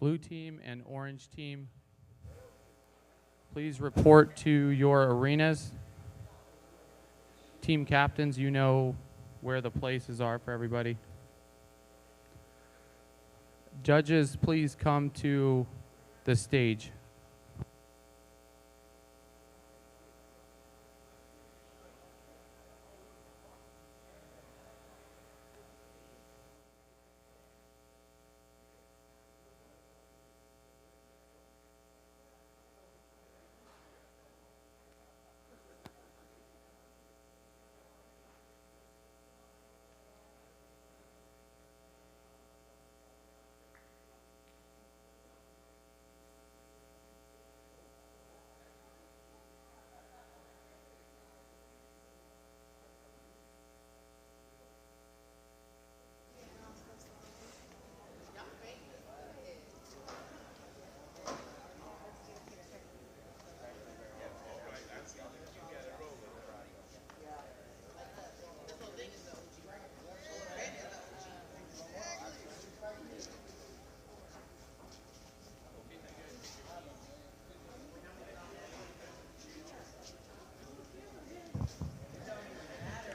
Blue team and orange team, please report to your arenas. Team captains, you know where the places are for everybody. Judges, please come to the stage.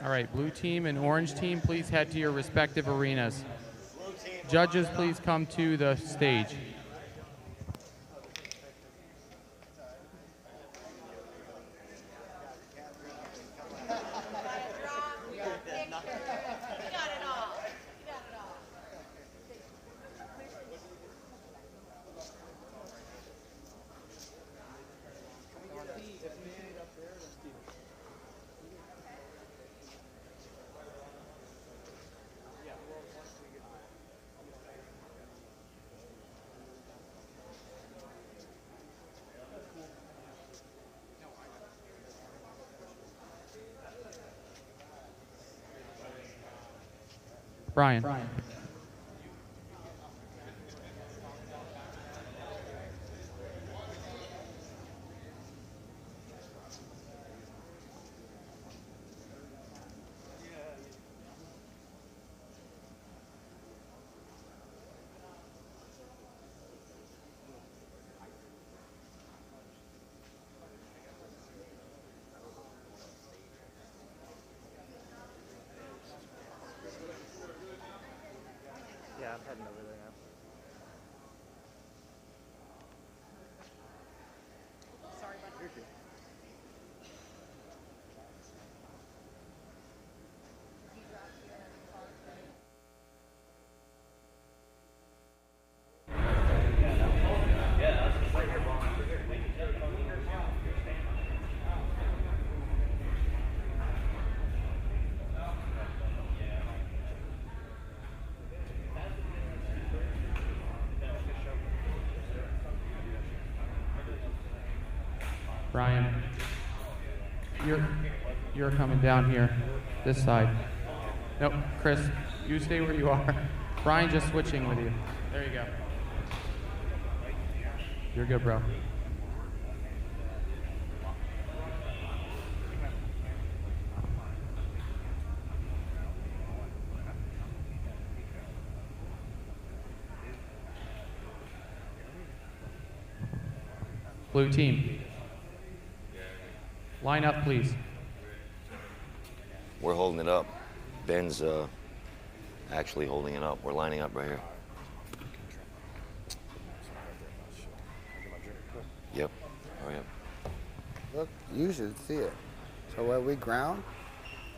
All right, blue team and orange team, please head to your respective arenas. Judges, please come to the stage. Brian. Yeah, I'm heading over there now. Sorry about that. Brian, you're coming down here, this side. Nope, Chris, you stay where you are. Brian just switching with you. There you go. You're good, bro. Blue team. Line up, please. We're holding it up. Ben's actually holding it up. We're lining up right here. Yep. Oh, yep. Look, you should see it. So where we ground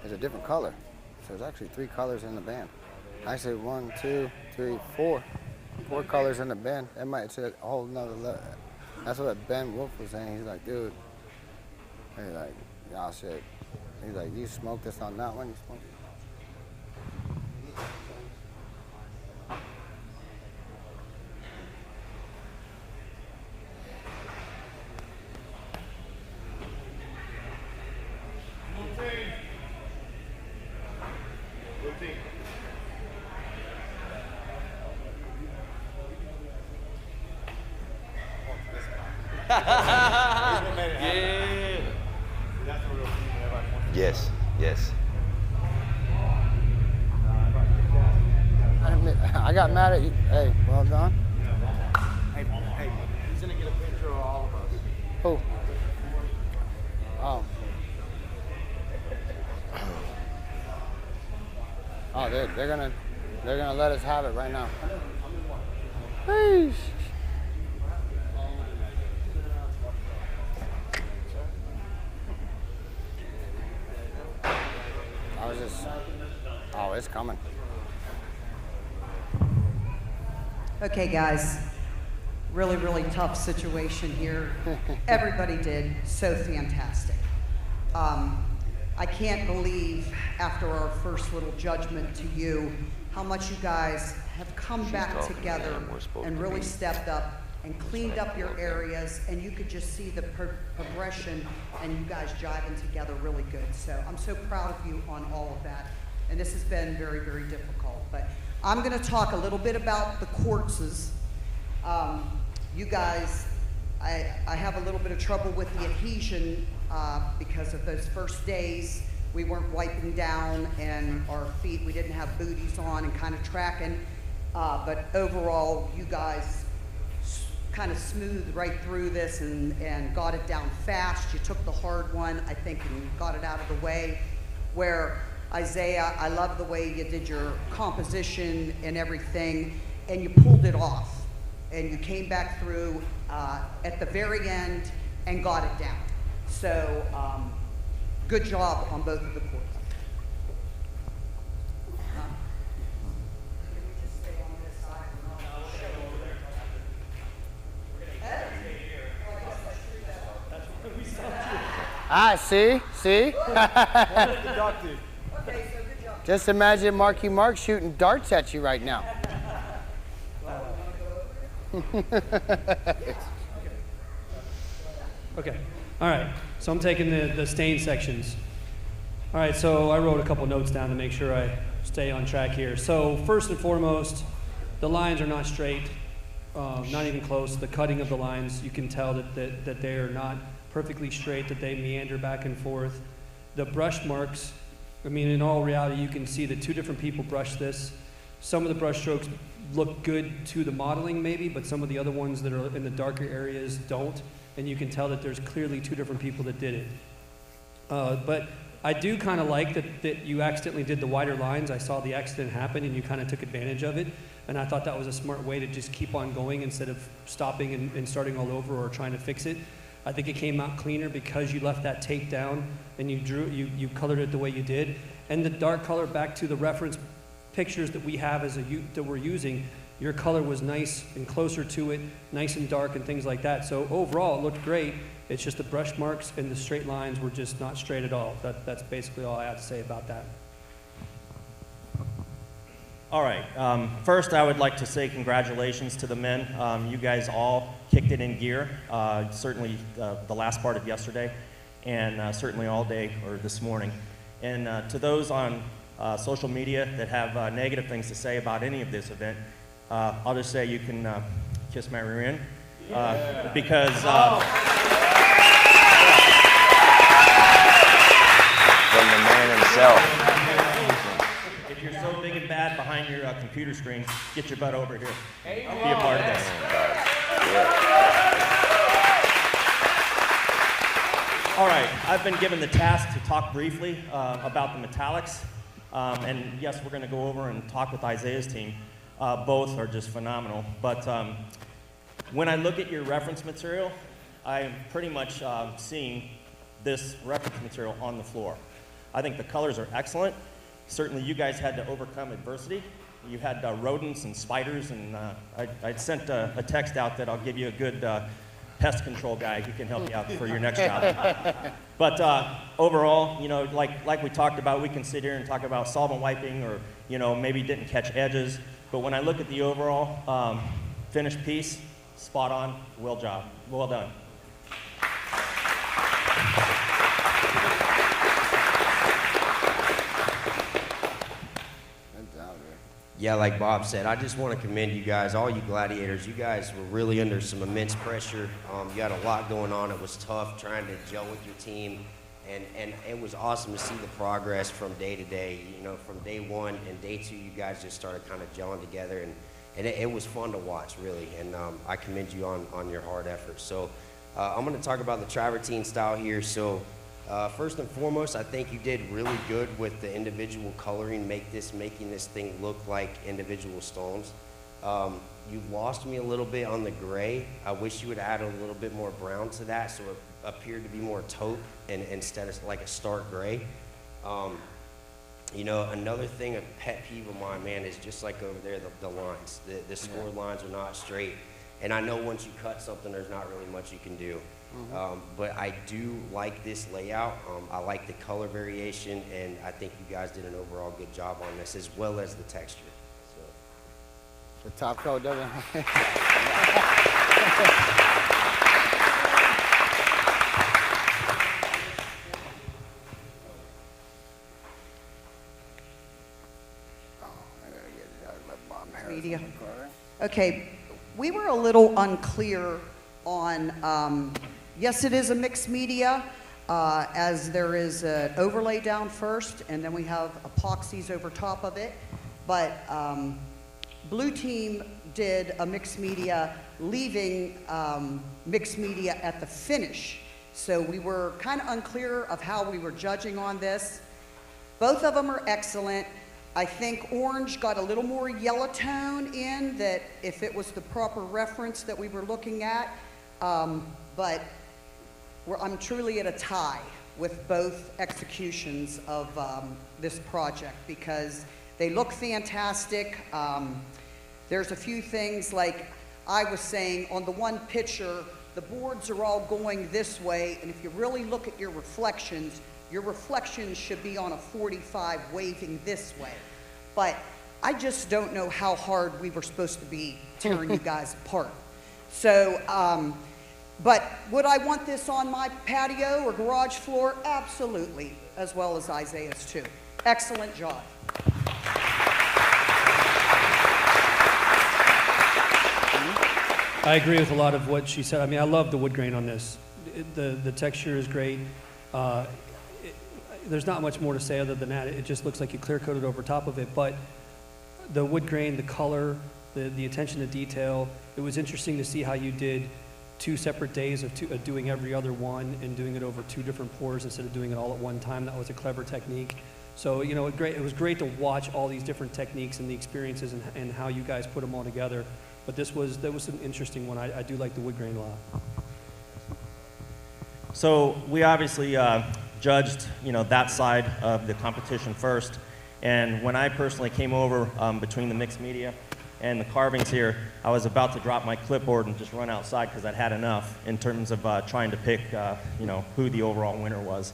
is a different color. So there's actually 3 colors in the band. Actually 1, 2, 3, 4. 4 colors in the band. That might say a whole nother level. That's what Ben Wolf was saying. He's like, dude. He's like, y'all shit. He's like, you smoked this on that one? You smoked it? Yeah. Yes, yes. I got mad at you. Hey, well done. gonna get a picture of all of us. Who? Oh. Oh, they're gonna let us have it right now. Peace. Oh, it's coming. Okay, guys, really, really tough situation here. Everybody did so fantastic. I can't believe after our first little judgment to you, how much you guys have come back together and really stepped up and cleaned up your areas, and you could just see the progression and you guys jiving together really good. So I'm so proud of you on all of that. And this has been very, very difficult. But I'm going to talk a little bit about the quartzes. You guys, I have a little bit of trouble with the adhesion because of those first days. We weren't wiping down, and our feet, we didn't have booties on and kind of tracking. But overall, you guys kind of smoothed right through this and got it down fast. You took the hard one, I think, and got it out of the way. Where Isaiah, I love the way you did your composition and everything, and you pulled it off. And you came back through at the very end and got it down. So good job on both of the courts. Ah, see? Just imagine Marky Mark shooting darts at you right now. Okay, all right, so I'm taking the stain sections. All right, so I wrote a couple notes down to make sure I stay on track here. So first and foremost, the lines are not straight, not even close. The cutting of the lines, you can tell that they are not perfectly straight, that they meander back and forth. The brush marks, I mean, in all reality, you can see that two different people brushed this. Some of the brush strokes look good to the modeling maybe, but some of the other ones that are in the darker areas don't. And you can tell that there's clearly two different people that did it. But I do kind of like that you accidentally did the wider lines. I saw the accident happen and you kind of took advantage of it. And I thought that was a smart way to just keep on going instead of stopping and starting all over or trying to fix it. I think it came out cleaner because you left that tape down and you colored it the way you did. And the dark color, back to the reference pictures that we have that we're using, your color was nice and closer to it, nice and dark and things like that. So overall, it looked great. It's just the brush marks and the straight lines were just not straight at all. That's basically all I have to say about that. All right, first I would like to say congratulations to the men. You guys all kicked it in gear, certainly the last part of yesterday, and certainly all day or this morning. And to those on social media that have negative things to say about any of this event, I'll just say you can kiss my rear end, because From the man himself. if you're so big and bad behind your computer screen, get your butt over here. Be a part of this. All right, I've been given the task to talk briefly about the metallics. And yes, we're going to go over and talk with Isaiah's team. Both are just phenomenal. But when I look at your reference material, I'm pretty much seeing this reference material on the floor. I think the colors are excellent. Certainly you guys had to overcome adversity. You had rodents and spiders, and I sent a text out that I'll give you a good pest control guy who can help you out for your next job. But overall, you know, like we talked about, we can sit here and talk about solvent wiping or, you know, maybe didn't catch edges. But when I look at the overall finished piece, spot on, well done. Yeah, like Bob said, I just want to commend you guys, all you gladiators. You guys were really under some immense pressure. You had a lot going on. It was tough trying to gel with your team, and it was awesome to see the progress from day to day. You know, from day one and day two, you guys just started kind of gelling together, and it was fun to watch, really, and I commend you on your hard efforts. So I'm going to talk about the travertine style here. So first and foremost, I think you did really good with the individual coloring, making this thing look like individual stones. You've lost me a little bit on the gray. I wish you would add a little bit more brown to that so it appeared to be more taupe and instead of like a stark gray. You know, another thing, a pet peeve of mine, man, is just like over there, the lines. The scored lines are not straight. And I know once you cut something, there's not really much you can do. But I do like this layout. I like the color variation, and I think you guys did an overall good job on this, as well as the texture. So. The top coat doesn't. Media. Okay, we were a little unclear on, yes, it is a mixed media, as there is an overlay down first, and then we have epoxies over top of it. But Blue Team did a mixed media, leaving mixed media at the finish. So we were kind of unclear of how we were judging on this. Both of them are excellent. I think orange got a little more yellow tone in that if it was the proper reference that we were looking at. But I'm truly at a tie with both executions of this project because they look fantastic. There's a few things like I was saying on the one picture, the boards are all going this way, and if you really look at your reflections should be on a 45 waving this way. But I just don't know how hard we were supposed to be tearing you guys apart. So, but would I want this on my patio or garage floor? Absolutely, as well as Isaiah's too. Excellent job. I agree with a lot of what she said. I mean, I love the wood grain on this. The texture is great. There's not much more to say other than that. It just looks like you clear coated over top of it. But the wood grain, the color, the attention to detail, it was interesting to see how you did 2 separate days of doing every other one and doing it over 2 different pours instead of doing it all at one time. That was a clever technique. So, you know, it was great to watch all these different techniques and the experiences and how you guys put them all together. But that was an interesting one. I do like the wood grain a lot. So we obviously judged, you know, that side of the competition first. And when I personally came over between the mixed media and the carvings here, I was about to drop my clipboard and just run outside because I'd had enough in terms of trying to pick, you know, who the overall winner was.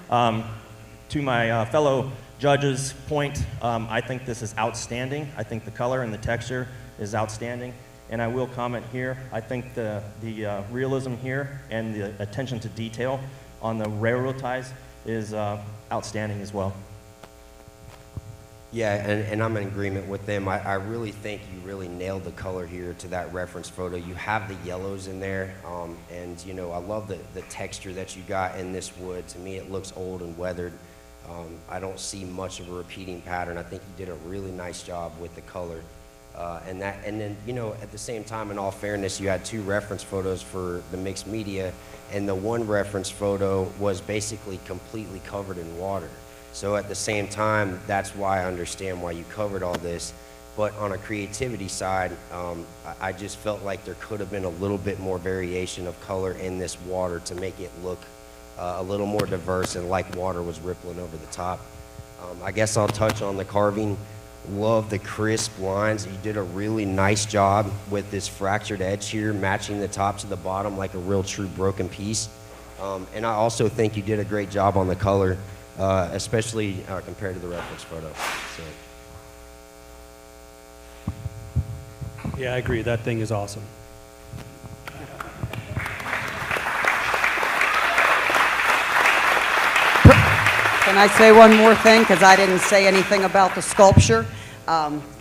To my fellow judges' point, I think this is outstanding. I think the color and the texture is outstanding. And I will comment here, I think the realism here and the attention to detail on the railroad ties is outstanding as well. Yeah, and I'm in agreement with them. I really think you really nailed the color here to that reference photo. You have the yellows in there, and you know, I love the texture that you got in this wood. To me, it looks old and weathered. I don't see much of a repeating pattern. I think you did a really nice job with the color. And then, you know, at the same time, in all fairness, you had 2 reference photos for the mixed media, and the one reference photo was basically completely covered in water. So at the same time, that's why I understand why you covered all this. But on a creativity side, I just felt like there could have been a little bit more variation of color in this water to make it look a little more diverse and like water was rippling over the top. I guess I'll touch on the carving. Love the crisp lines. You did a really nice job with this fractured edge here, matching the top to the bottom like a real true broken piece. And I also think you did a great job on the color, especially compared to the reference photo. So. Yeah, I agree. That thing is awesome. Can I say one more thing? Because I didn't say anything about the sculpture.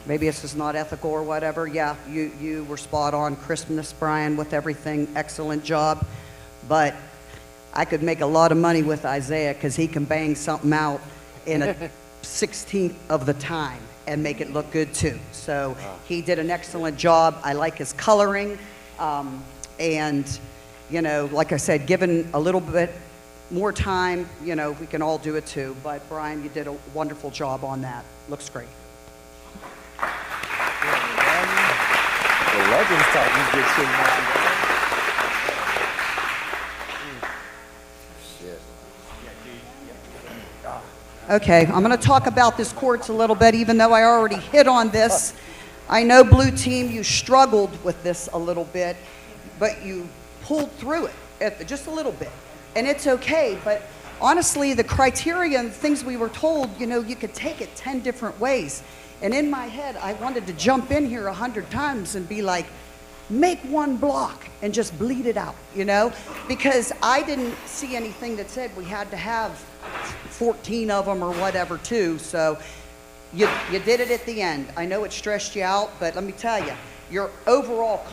Maybe this is not ethical or whatever. Yeah, you were spot on. Crispness, Brian, with everything. Excellent job. But I could make a lot of money with Isaiah because he can bang something out in a 16th of the time. and make it look good too. So he did an excellent job. I like his coloring. And, you know, like I said, given a little bit more time, you know, we can all do it too. But Brian, you did a wonderful job on that. Looks great. The legends talking good shit. Okay, I'm going to talk about this quartz a little bit, even though I already hit on this. I know blue team, you struggled with this a little bit, but you pulled through it just a little bit, and it's okay. But honestly, the criteria and the things we were told, you know, you could take it 10 different ways. And in my head, I wanted to jump in here 100 times and be like, make one block and just bleed it out, you know? Because I didn't see anything that said we had to have 14 of them or whatever too. So you did it at the end. I know it stressed you out, but let me tell you, your overall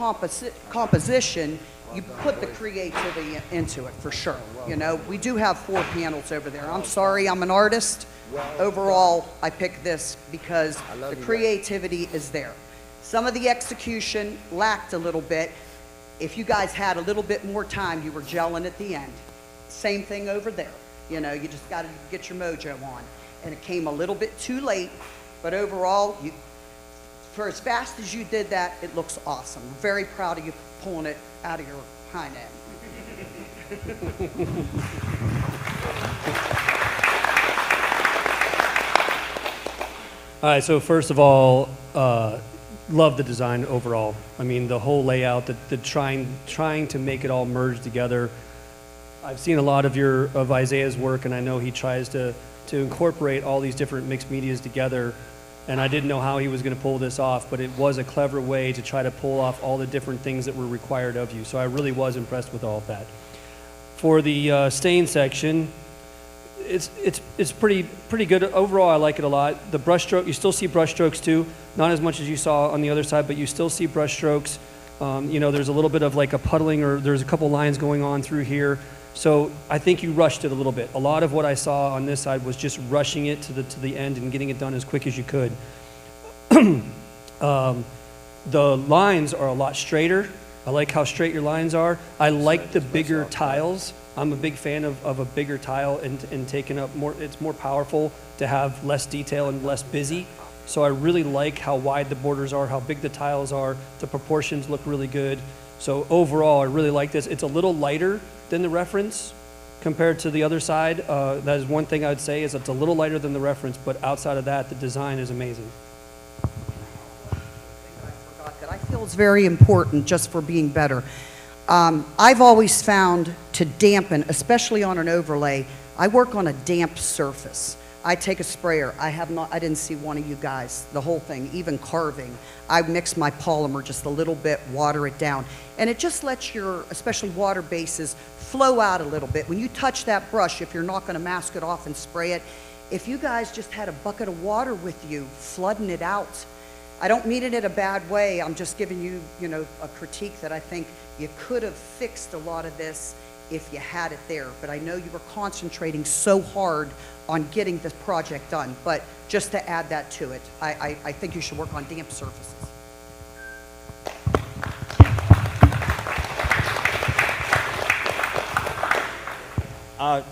composition, you put the creativity into it for sure. You know, we do have 4 panels over there. I'm sorry, I'm an artist. Overall, I picked this because the creativity is there. Some of the execution lacked a little bit. If you guys had a little bit more time, you were gelling at the end. Same thing over there. You know, you just got to get your mojo on. And it came a little bit too late, but overall, for as fast as you did that, it looks awesome. I'm very proud of you pulling it out of your hind end. All right, so first of all, love the design overall. I mean, the whole layout, the trying to make it all merge together. I've seen a lot of Isaiah's work, and I know he tries to incorporate all these different mixed medias together. And I didn't know how he was going to pull this off, but it was a clever way to try to pull off all the different things that were required of you. So I really was impressed with all of that. For the stain section, it's pretty good overall. I like it a lot. The brush stroke, you still see brush strokes too, not as much as you saw on the other side, but you still see brush strokes. You know, there's a little bit of like a puddling, or there's a couple lines going on through here. So I think you rushed it a little bit. A lot of what I saw on this side was just rushing it to the end and getting it done as quick as you could. The lines are a lot straighter. I like how straight your lines are. I like the bigger tiles. I'm a big fan of a bigger tile and taking up more. It's more powerful to have less detail and less busy. So I really like how wide the borders are, how big the tiles are. The proportions look really good. So overall, I really like this. It's a little lighter than the reference compared to the other side. That is one thing I would say, is it's a little lighter than the reference, but outside of that, the design is amazing. I forgot that I feel it's very important just for being better. I've always found to dampen, especially on an overlay, I work on a damp surface. I take a sprayer. I didn't see one of you guys, the whole thing, even carving. I mix my polymer just a little bit, water it down. And it just lets your, especially water bases, flow out a little bit. When you touch that brush, if you're not gonna mask it off and spray it, if you guys just had a bucket of water with you, flooding it out. I don't mean it in a bad way. I'm just giving you, you know, a critique that I think you could have fixed a lot of this if you had it there. But I know you were concentrating so hard on getting this project done. But just to add that to it, I think you should work on damp surfaces.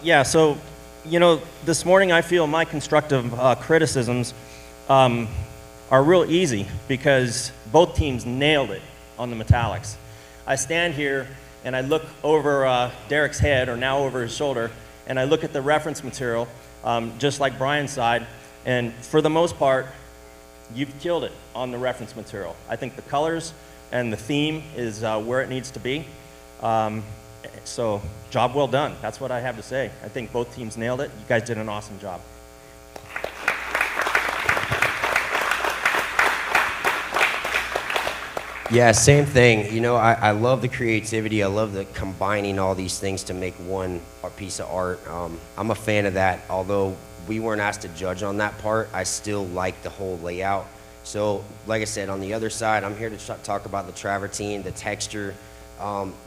Yeah, so, you know, this morning I feel my constructive criticisms are real easy because both teams nailed it on the metallics. I stand here and I look over Derek's head, or now over his shoulder, and I look at the reference material, just like Brian's side, and for the most part, you've killed it on the reference material. I think the colors and the theme is where it needs to be. So, job well done. That's what I have to say. I think both teams nailed it. You guys did an awesome job. Yeah, same thing. You know, I love the creativity. I love the combining all these things to make one piece of art. I'm a fan of that. Although we weren't asked to judge on that part, I still like the whole layout. So, like I said, on the other side, I'm here to talk about the travertine, the texture.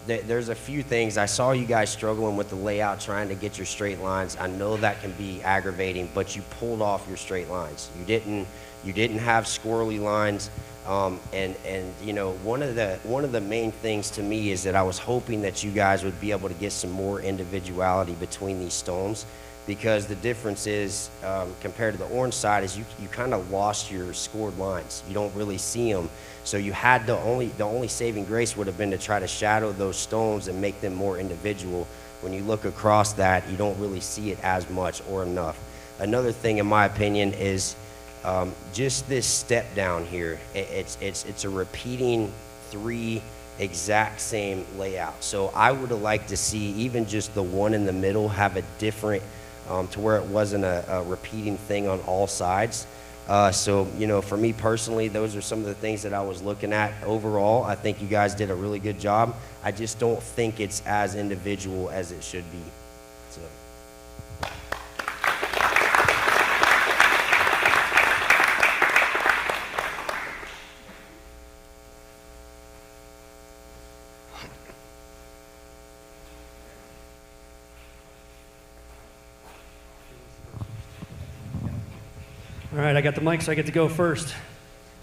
There's a few things. I saw you guys struggling with the layout, trying to get your straight lines. I know that can be aggravating, but you pulled off your straight lines. You didn't have squirrely lines. And you know, one of the main things to me is that I was hoping that you guys would be able to get some more individuality between these stones, because the difference is, compared to the orange side, is you kind of lost your scored lines. You don't really see them. So you had the only saving grace would have been to try to shadow those stones and make them more individual. When you look across that, you don't really see it as much or enough. Another thing, in my opinion, is just this step down here. It's a repeating 3 exact same layout. So I would have liked to see even just the one in the middle have a different, to where it wasn't a repeating thing on all sides. So, you know, for me personally, those are some of the things that I was looking at. Overall, I think you guys did a really good job. I just don't think it's as individual as it should be. So. All right, I got the mic, so I get to go first.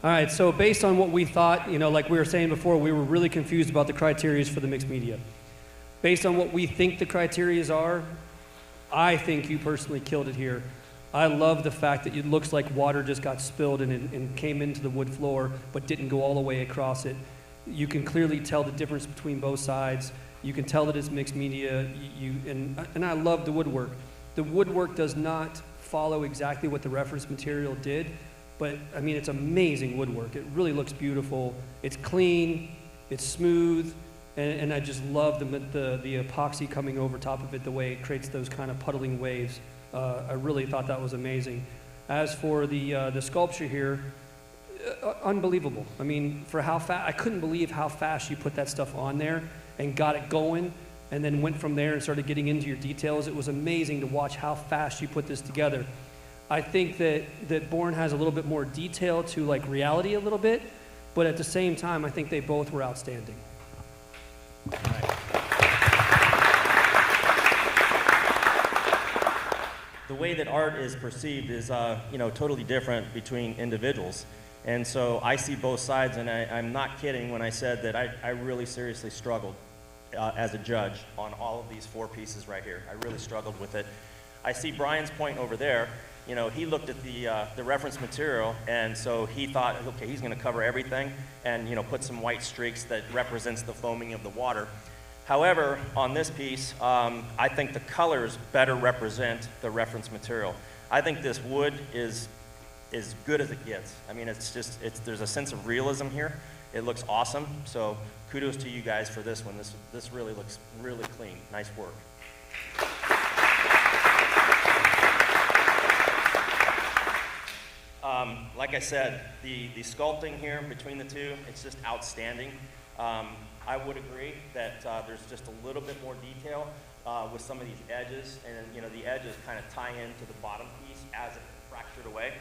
All right, so based on what we thought, you know, like we were saying before, we were really confused about the criteria for the mixed media. Based on what we think the criteria are, I think you personally killed it here. I love the fact that it looks like water just got spilled and came into the wood floor, but didn't go all the way across it. You can clearly tell the difference between both sides. You can tell that it's mixed media, and I love the woodwork. The woodwork does not follow exactly what the reference material did, but I mean, it's amazing woodwork. It really looks beautiful. It's clean, it's smooth, and I just love the epoxy coming over top of it, the way it creates those kind of puddling waves. I really thought that was amazing. As for the sculpture here, unbelievable. I mean, for how fast, I couldn't believe how fast you put that stuff on there and got it going, and then went from there and started getting into your details. It was amazing to watch how fast you put this together. I think that Bourne has a little bit more detail to like reality a little bit, but at the same time, I think they both were outstanding. Right. The way that art is perceived is, you know, totally different between individuals. And so I see both sides, and I'm not kidding when I said that I really seriously struggled as a judge on all of these 4 pieces right here. I really struggled with it. I see Brian's point over there. You know, he looked at the reference material, and so he thought, okay, he's going to cover everything and, you know, put some white streaks that represents the foaming of the water. However, on this piece, I think the colors better represent the reference material. I think this wood is as good as it gets. I mean, there's a sense of realism here. It looks awesome. So kudos to you guys for this one. This really looks really clean. Nice work. Like I said, the sculpting here between the two, it's just outstanding. I would agree that there's just a little bit more detail with some of these edges, and you know, the edges kind of tie into the bottom piece as it fractured away.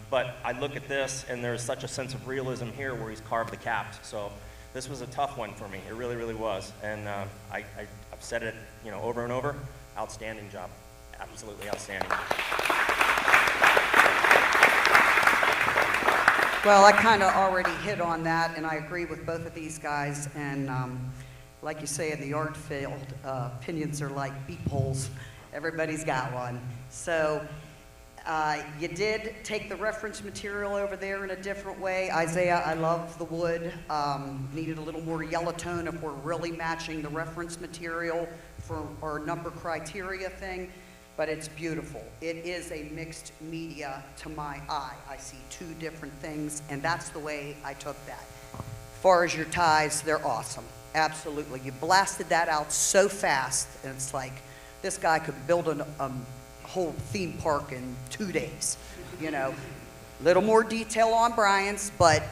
But I look at this, and there's such a sense of realism here where he's carved the caps. So this was a tough one for me. It really, really was. And I've said it, you know, over and over. Outstanding job. Absolutely outstanding. Well, I kind of already hit on that, and I agree with both of these guys. And like you say in the art field, opinions are like beep holes. Everybody's got one. So you did take the reference material over there in a different way. Isaiah, I love the wood. Needed a little more yellow tone if we're really matching the reference material for our number criteria thing. But it's beautiful. It is a mixed media to my eye. I see 2 different things, and that's the way I took that. As far as your ties, they're awesome. Absolutely. You blasted that out so fast, and it's like this guy could build a whole theme park in 2 days. You know, little more detail on Brian's, but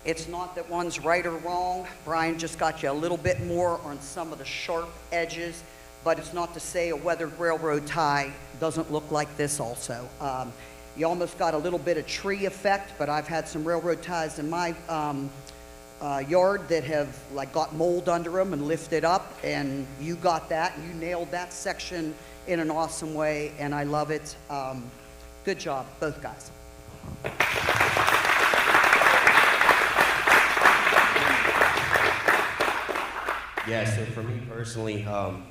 it's not that one's right or wrong. Brian just got you a little bit more on some of the sharp edges. But it's not to say a weathered railroad tie doesn't look like this also. You almost got a little bit of tree effect, but I've had some railroad ties in my yard that have like got mold under them and lifted up, and you got that. You nailed that section in an awesome way, and I love it. Good job, both guys. Yeah, so for me personally,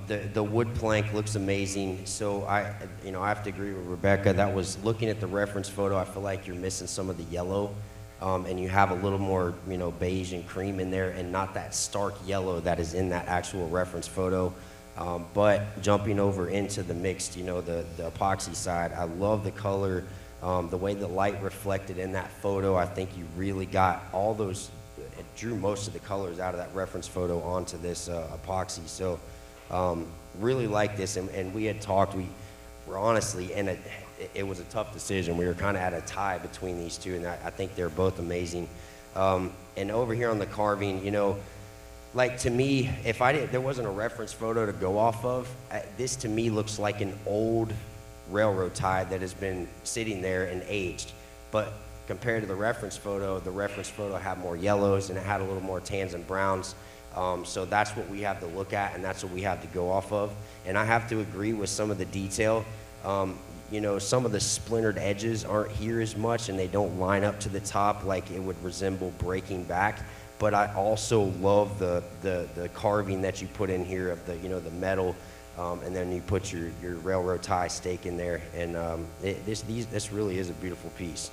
the wood plank looks amazing. So I have to agree with Rebecca. That was, looking at the reference photo, I feel like you're missing some of the yellow, and you have a little more, beige and cream in there, and not that stark yellow that is in that actual reference photo. But jumping over into the mixed, the epoxy side, I love the color, the way the light reflected in that photo. I think you really got all those. It drew most of the colors out of that reference photo onto this epoxy. So really like this, and we had talked, we were honestly, and it was a tough decision. We were kind of at a tie between these two, and I think they're both amazing. And over here on the carving, like to me, if there wasn't a reference photo to go off of, this to me looks like an old railroad tie that has been sitting there and aged. But compared to the reference photo had more yellows and it had a little more tans and browns. So that's what we have to look at, and that's what we have to go off of. And I have to agree with some of the detail. Some of the splintered edges aren't here as much, and they don't line up to the top like it would resemble breaking back. But I also love the carving that you put in here of the metal, and then you put your railroad tie stake in there, and this really is a beautiful piece.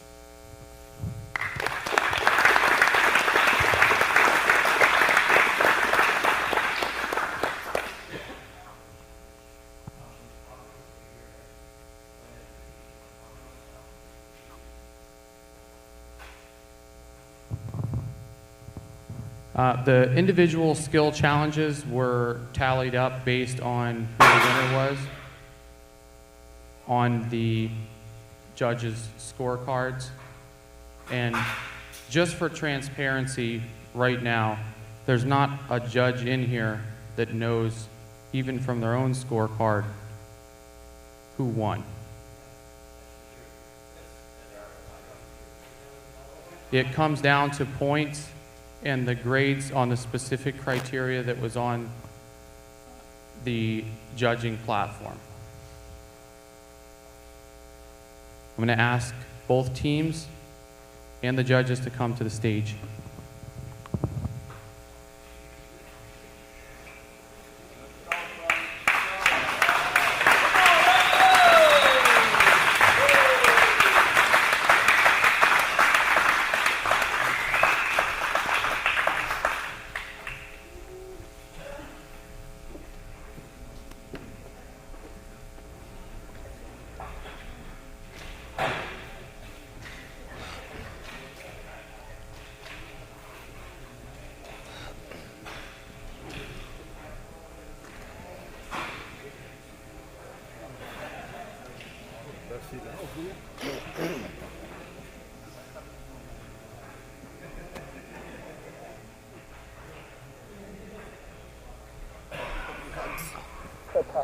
The individual skill challenges were tallied up based on who the winner was on the judges' scorecards. And just for transparency right now, there's not a judge in here that knows, even from their own scorecard, who won. It comes down to points and the grades on the specific criteria that was on the judging platform. I'm going to ask both teams and the judges to come to the stage.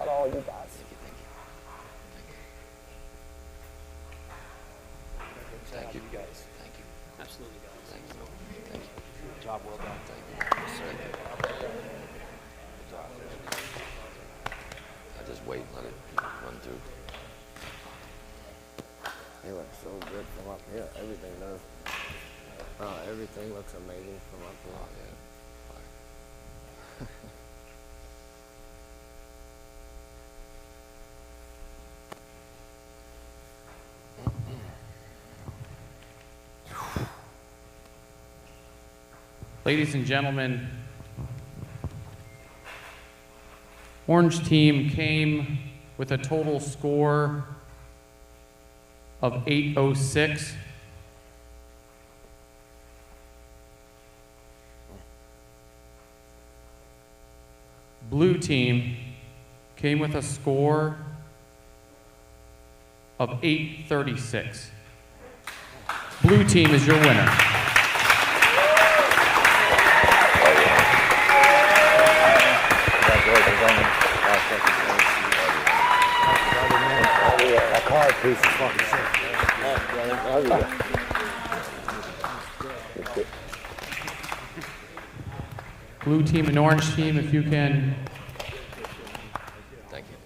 All you guys. Thank you. guys. Thank you. Absolutely, guys. Thank you. Thank you. Job well done. Yes, sir. I just wait and let it run through. They look so good from up here. Everything does. Everything looks amazing from up here. Oh, yeah. Ladies and gentlemen, Orange team came with a total score of 806. Blue team came with a score of 836. Blue team is your winner. That card piece is fucking sick. Blue team and orange team, if you can. Thank you.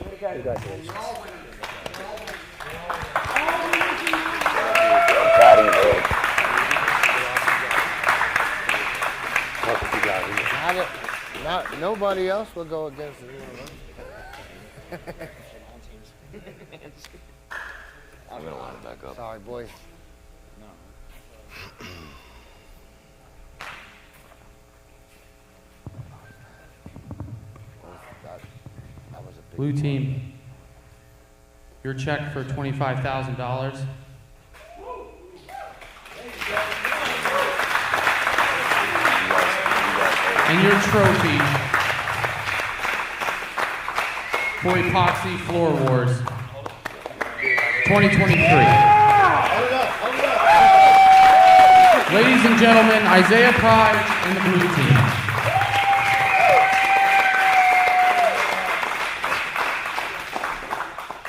Congratulations. Nobody else will go against it. I'm gonna line it back up. Sorry, boys. That was a big Blue team, your check for $25,000. And your trophy for Epoxy Floor Wars 2023. Ladies and gentlemen, Isaiah Pride and the blue team.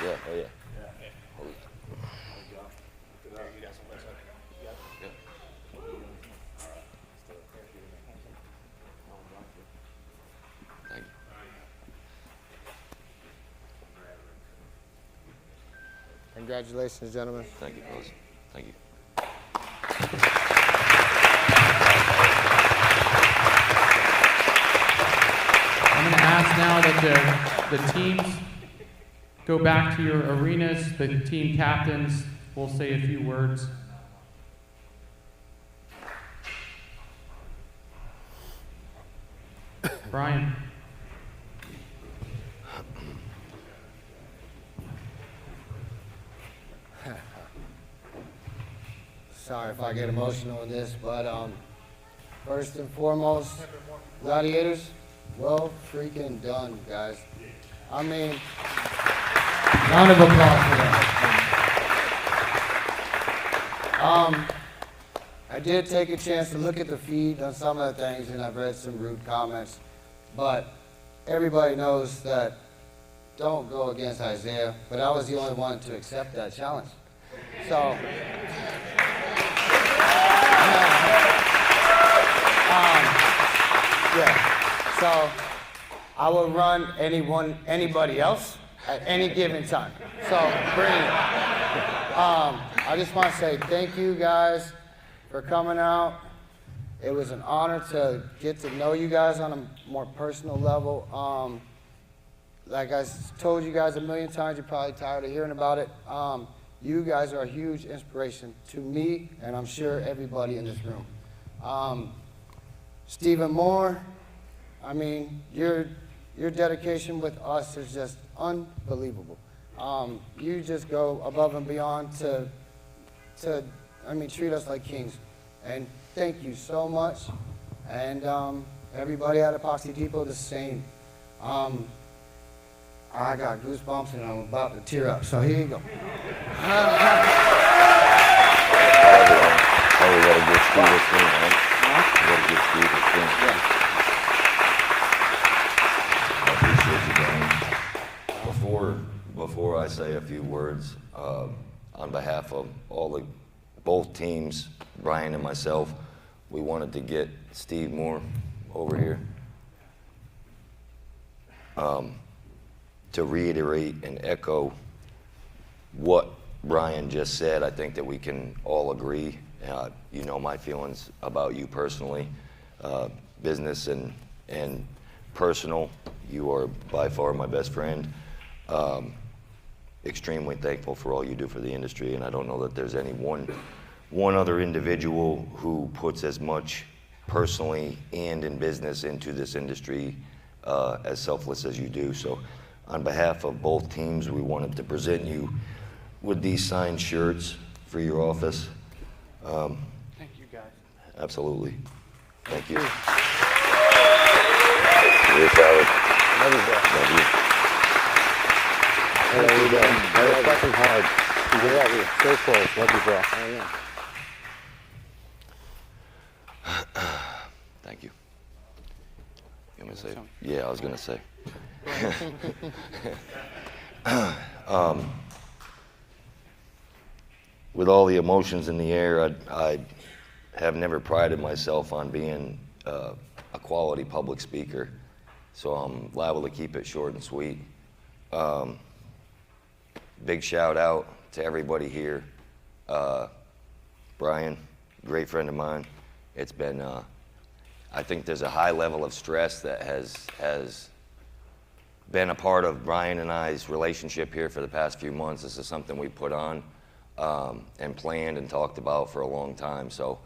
Yeah, oh yeah. Thank you. Congratulations, gentlemen. Thank you, fellas. Thank you. I'm going to ask now that the teams go back to your arenas. The team captains will say a few words. Brian. Sorry if I get emotional in this, but first and foremost, Gladiators, well freaking done, guys. I mean, round of applause for that. I did take a chance to look at the feed on some of the things, and I've read some rude comments, but everybody knows that don't go against Isaiah, but I was the only one to accept that challenge. So, yeah, so I will run anybody else at any given time. So bring it. I just want to say thank you guys for coming out. It was an honor to get to know you guys on a more personal level. Like I told you guys a million times, you're probably tired of hearing about it. You guys are a huge inspiration to me, and I'm sure everybody in this room. Stephen Moore, I mean, your dedication with us is just unbelievable. You just go above and beyond to treat us like kings. And thank you so much. And everybody at Epoxy Depot, the same. I got goosebumps and I'm about to tear up, so here you go. Oh, we gotta get through this thing, right? We gotta get through this thing. I appreciate you, Brian. Before I say a few words, on behalf of both teams, Brian and myself, we wanted to get Steve Moore over here to reiterate and echo what Brian just said. I think that we can all agree. You know my feelings about you personally, business and personal. You are by far my best friend. Extremely thankful for all you do for the industry, and I don't know that there's any one other individual who puts as much personally and in business into this industry as selfless as you do. So on behalf of both teams, we wanted to present you with these signed shirts for your office. Thank you, guys. Absolutely. Thank you. Love you, bro. Love you. Hey, love you, bro. That was fucking hard. You love you. So close. Love you, bro. Thank you. You want me to say? Yeah, I was gonna say. With all the emotions in the air, I have never prided myself on being a quality public speaker. So I'm liable to keep it short and sweet. Big shout out to everybody here. Brian, great friend of mine. It's been, I think there's a high level of stress that has been a part of Brian and I's relationship here for the past few months. This is something we put on and planned and talked about for a long time. So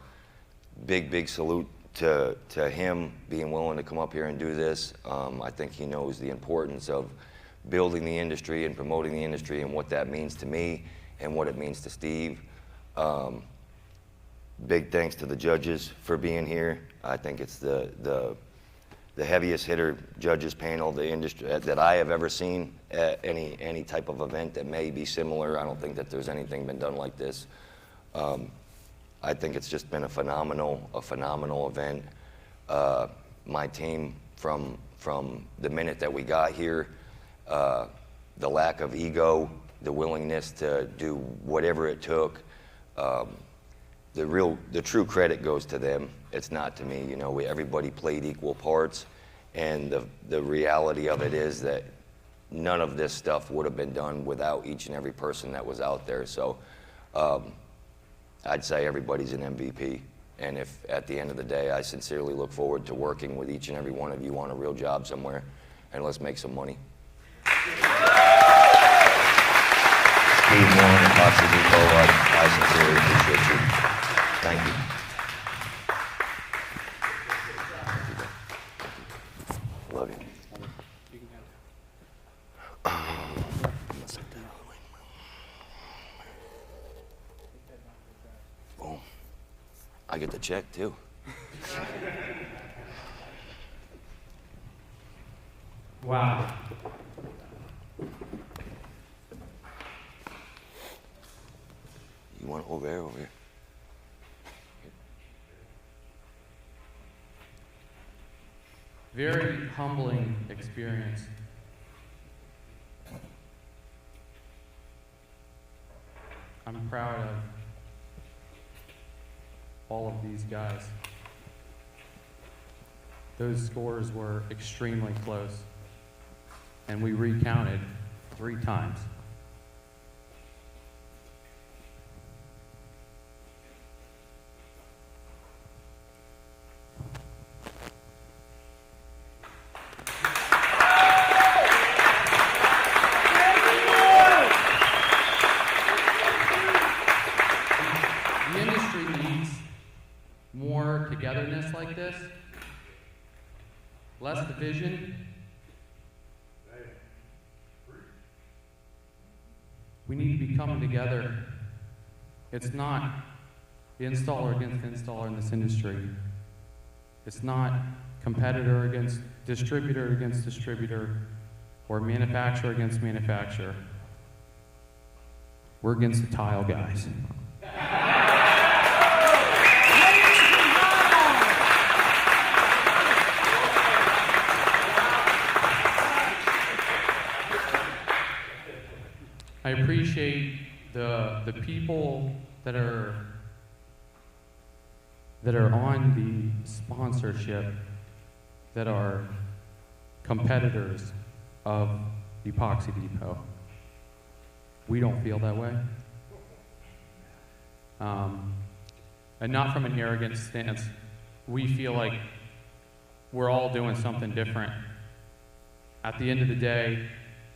big salute to him being willing to come up here and do this. I think he knows the importance of building the industry and promoting the industry and what that means to me and what it means to Steve. Big thanks to the judges for being here. I think it's the heaviest hitter judges panel the industry that I have ever seen at any type of event that may be similar. I don't think that there's anything been done like this. I think it's just been a phenomenal event. My team from the minute that we got here, the lack of ego, the willingness to do whatever it took, the true credit goes to them. It's not to me. You know, everybody played equal parts, and the reality of it is that none of this stuff would have been done without each and every person that was out there. So I'd say everybody's an MVP. And if at the end of the day, I sincerely look forward to working with each and every one of you on a real job somewhere, and let's make some money. Steve Warren, Epoxy Depot, I sincerely appreciate you. Thank you. Love you. Boom. I get the check too. Wow. You want over here, over here? Very humbling experience. I'm proud of all of these guys. Those scores were extremely close, and we recounted 3 times. The industry needs more togetherness like this, less division. We need to be coming together. It's not the installer against the installer in this industry. It's not competitor against distributor, or manufacturer against manufacturer. We're against the tile guys. I appreciate the people that are on the sponsorship that are competitors of Epoxy Depot. We don't feel that way. And not from an arrogant stance. We feel like we're all doing something different. At the end of the day,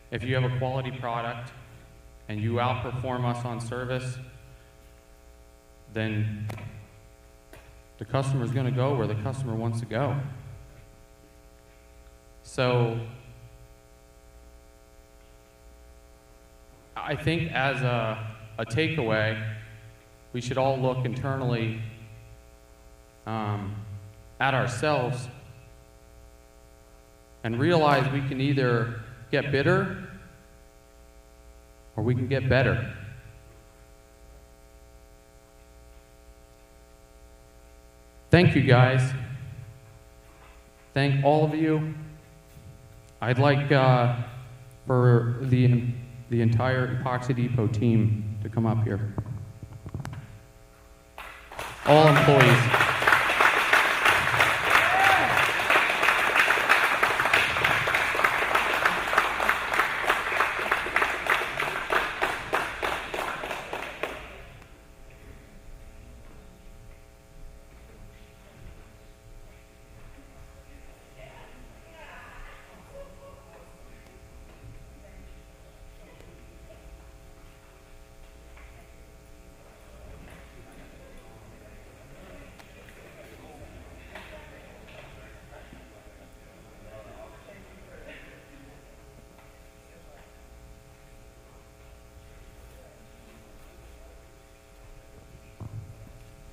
if you have a quality product and you outperform us on service, then the customer's gonna go where the customer wants to go. So I think as a takeaway, we should all look internally at ourselves and realize we can either get bitter or we can get better. Thank you, guys. Thank all of you. I'd like for the entire Epoxy Depot team to come up here. All employees.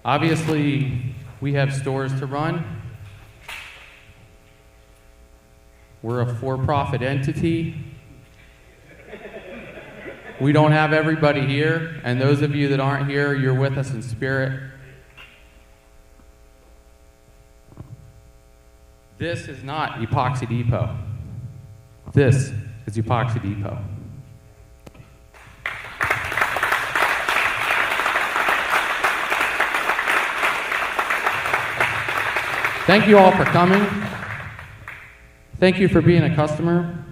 Obviously, we have stores to run. We're a for-profit entity. We don't have everybody here, and those of you that aren't here, you're with us in spirit. This is not Epoxy Depot. This is Epoxy Depot. Thank you all for coming. Thank you for being a customer.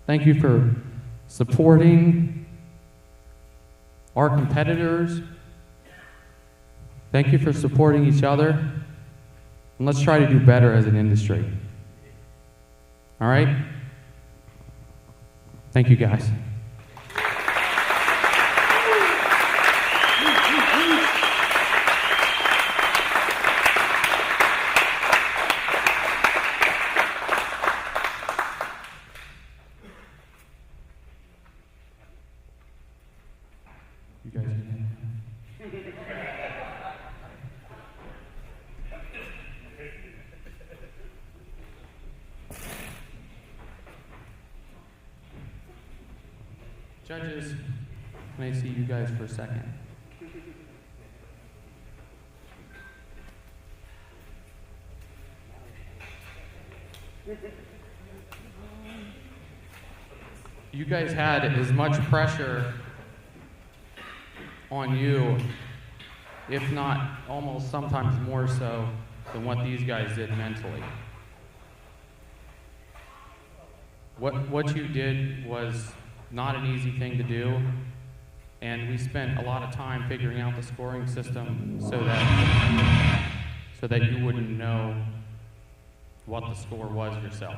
Thank you for supporting our competitors. Thank you for supporting each other. And let's try to do better as an industry. All right? Thank you, guys. You guys Judges, can I see you guys for a second? You guys had as much pressure on you, if not almost sometimes more so, than what these guys did mentally. What you did was not an easy thing to do, and we spent a lot of time figuring out the scoring system so that you wouldn't know what the score was yourself.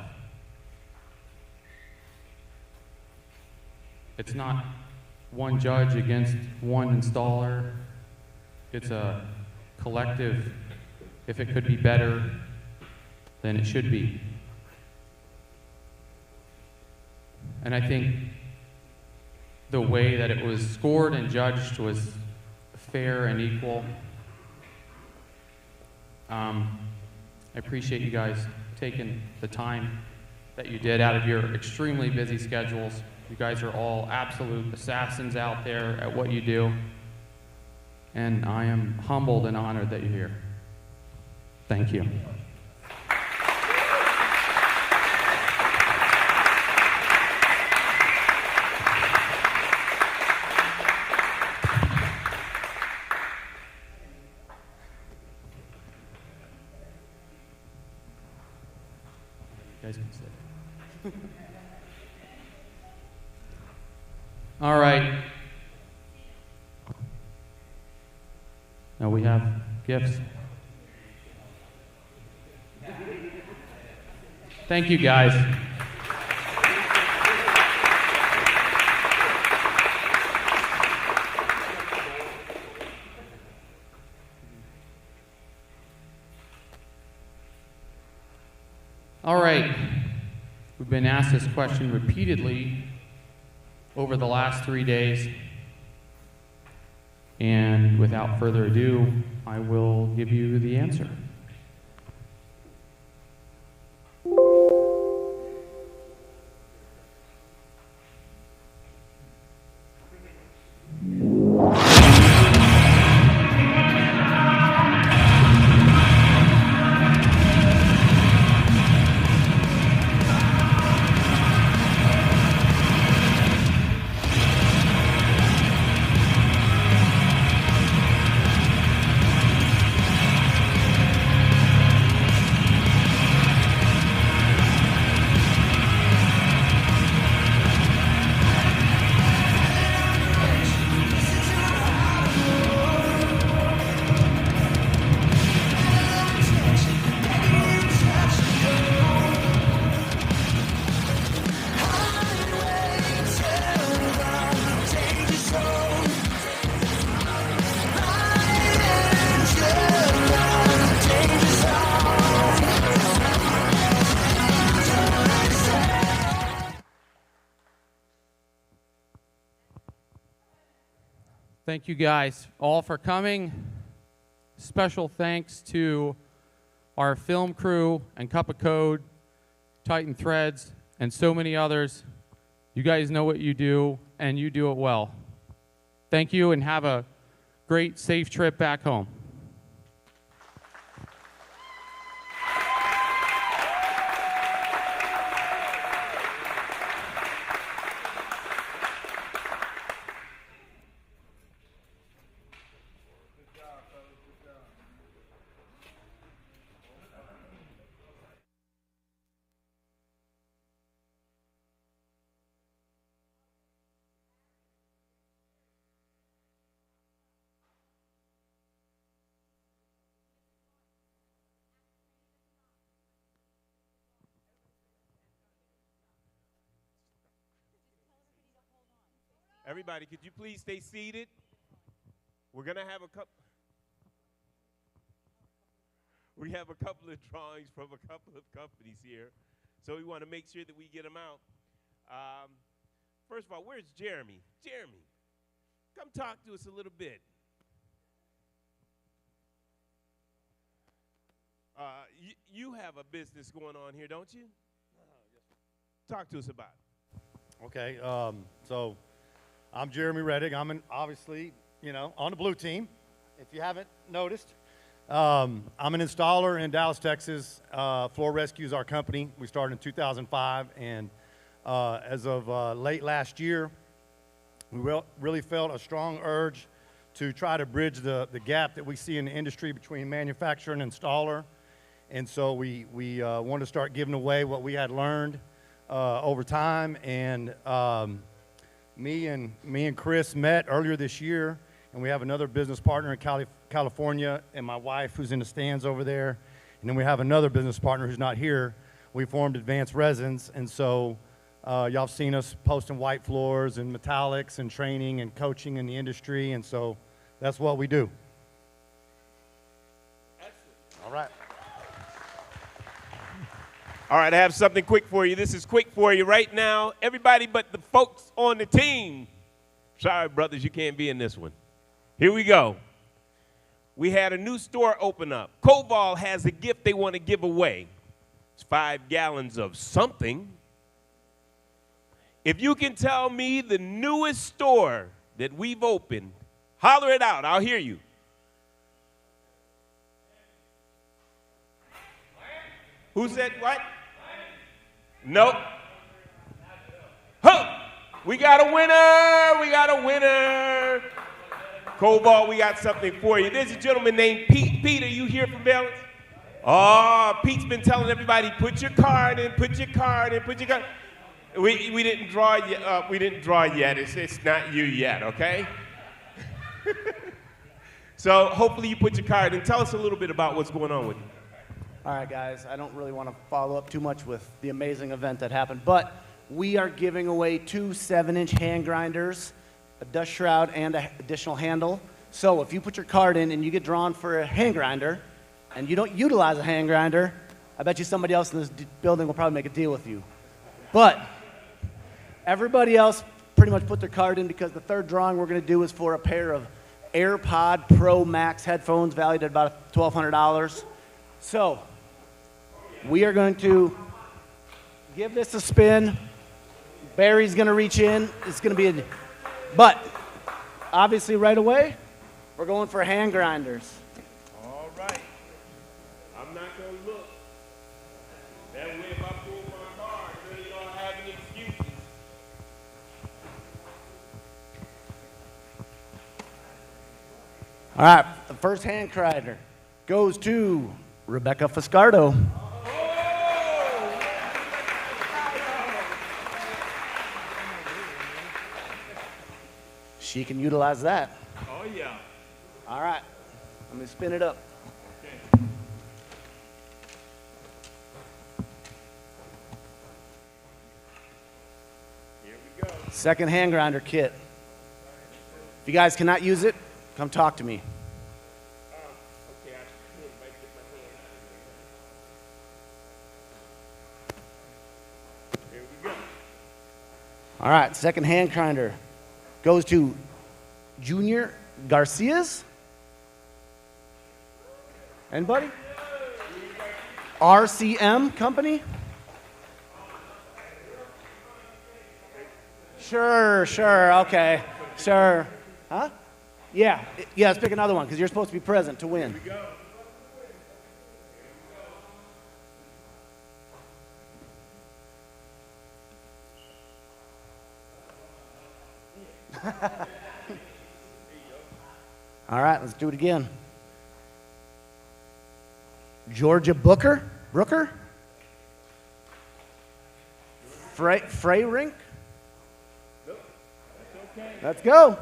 It's not one judge against one installer. It's a collective. If it could be better, then it should be. And I think the way that it was scored and judged was fair and equal. I appreciate you guys taking the time that you did out of your extremely busy schedules. You guys are all absolute assassins out there at what you do. And I am humbled and honored that you're here. Thank you. You guys can sit. All right. Now we have gifts. Thank you, guys. All right. We've been asked this question repeatedly over the last 3 days. And without further ado, I will give you the answer. Thank you guys all for coming. special thanks to our film crew and Cup of Code, Titan Threads, and so many others. You guys know what you do, and you do it well. Thank you, and have a great, safe trip back home. Everybody, could you please stay seated? We're gonna have a couple. We have a couple of drawings from a couple of companies here, so we want to make sure that we get them out. First of all, where's Jeremy? Jeremy, come talk to us a little bit. You have a business going on here, don't you? Yes. Talk to us about it. Okay, so I'm Jeremy Reddick. I'm obviously, on the blue team, if you haven't noticed. I'm an installer in Dallas, Texas. Floor Rescue is our company. We started in 2005, and as of late last year, we really felt a strong urge to try to bridge the gap that we see in the industry between manufacturer and installer. And so we wanted to start giving away what we had learned over time, and me and Chris met earlier this year, and we have another business partner in California, and my wife who's in the stands over there, and then we have another business partner who's not here. We formed Advanced Resins, and so y'all seen us posting white floors and metallics and training and coaching in the industry, and so that's what we do. Excellent. All right. All right, I have something quick for you. This is quick for you right now. Everybody but the folks on the team. Sorry, brothers, you can't be in this one. Here we go. We had a new store open up. Koval has a gift they want to give away. It's 5 gallons of something. If you can tell me the newest store that we've opened, holler it out. I'll hear you. Who said what? Nope. Huh! We got a winner! We got a winner! Koval, we got something for you. There's a gentleman named Pete. Pete, are you here from Balance? Oh, Pete's been telling everybody, put your card in, put your card in, put your card. We didn't draw yet. We didn't draw yet. It's not you yet, okay? So hopefully you put your card in. Tell us a little bit about what's going on with you. All right, guys, I don't really want to follow up too much with the amazing event that happened, but we are giving away 2 7-inch hand grinders, a dust shroud, and an additional handle. So if you put your card in and you get drawn for a hand grinder, and you don't utilize a hand grinder, I bet you somebody else in this building will probably make a deal with you. But everybody else pretty much put their card in, because the third drawing we're going to do is for a pair of AirPod Pro Max headphones valued at about $1,200. So we are going to give this a spin. Barry's going to reach in. It's going to be a, but obviously right away, we're going for hand grinders. All right. I'm not going to look. That way if I pull my card, then you don't have any excuses. All right, the first hand grinder goes to Rebecca Fiscardo. She can utilize that. Oh, yeah. All right, let me spin it up. Okay. Here we go. Second hand grinder kit. If you guys cannot use it, come talk to me. Okay, I might get my hand out of here. Here we go. All right, second hand grinder goes to Junior Garcias. Anybody? RCM Company? Sure, okay, sure. Huh? Yeah, let's pick another one because you're supposed to be present to win. Here we go. All right, let's do it again. Georgia Brooker? Freyrink? Nope, that's okay. Let's go.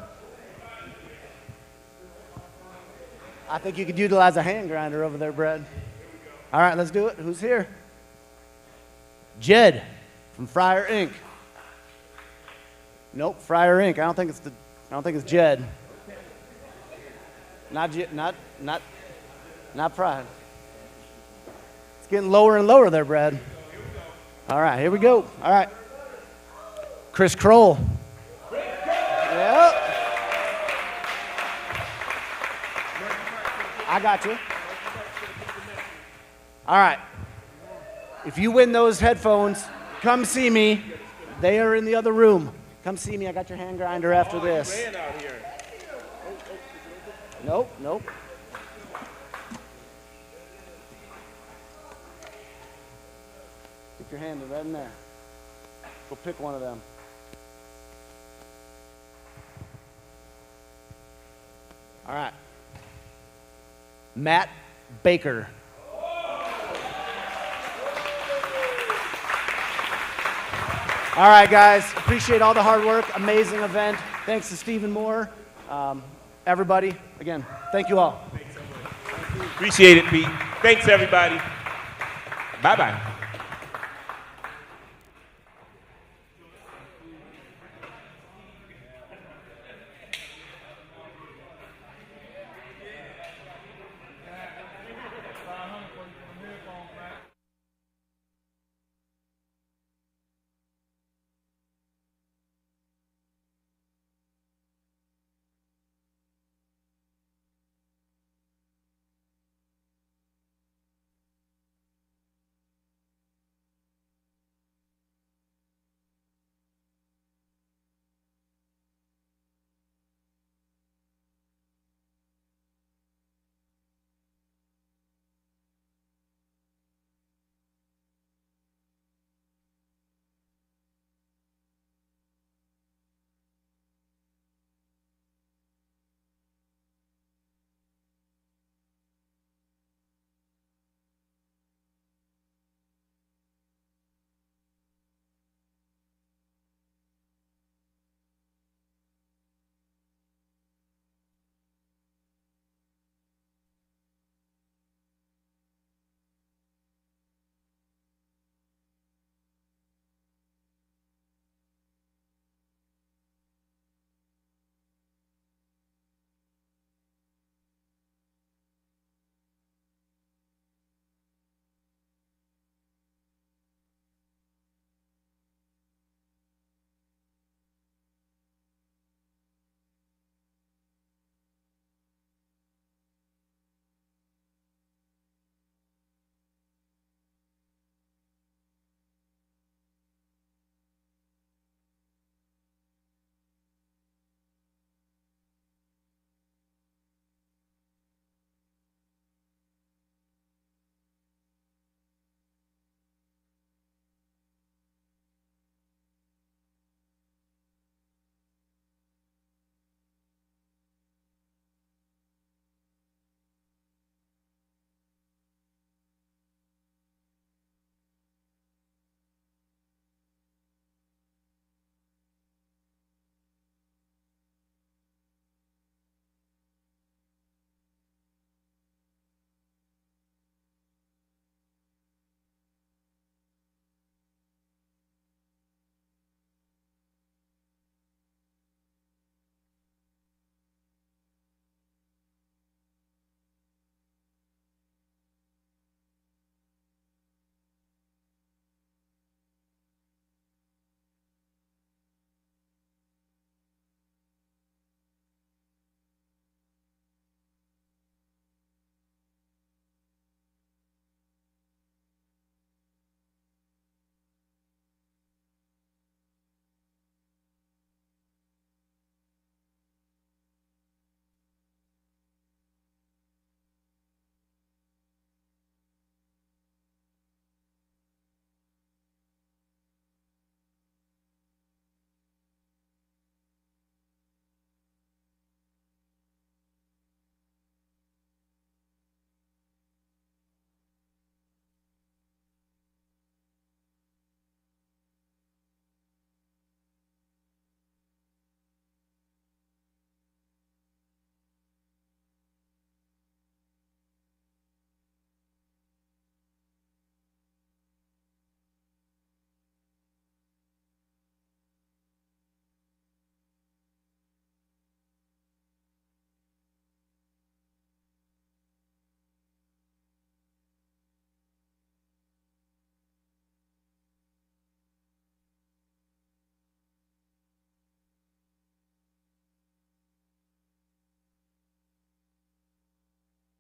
I think you could utilize a hand grinder over there, Brad. All right, let's do it. Who's here? Jed from Fryer Inc. Nope, Fryer Inc. I don't think it's Jed. Not Pride. It's getting lower and lower there, Brad. All right, here we go. All right. Chris Kroll. Yep. I got you. All right. If you win those headphones, come see me. They are in the other room. Come see me. I got your hand grinder after this. Ran out here. Nope. Stick your hand right in there. Go pick one of them. All right. Matt Baker. All right, guys. Appreciate all the hard work. Amazing event. Thanks to Stephen Moore. Everybody, again, thank you all. Appreciate it, Pete. Thanks, everybody. Bye-bye.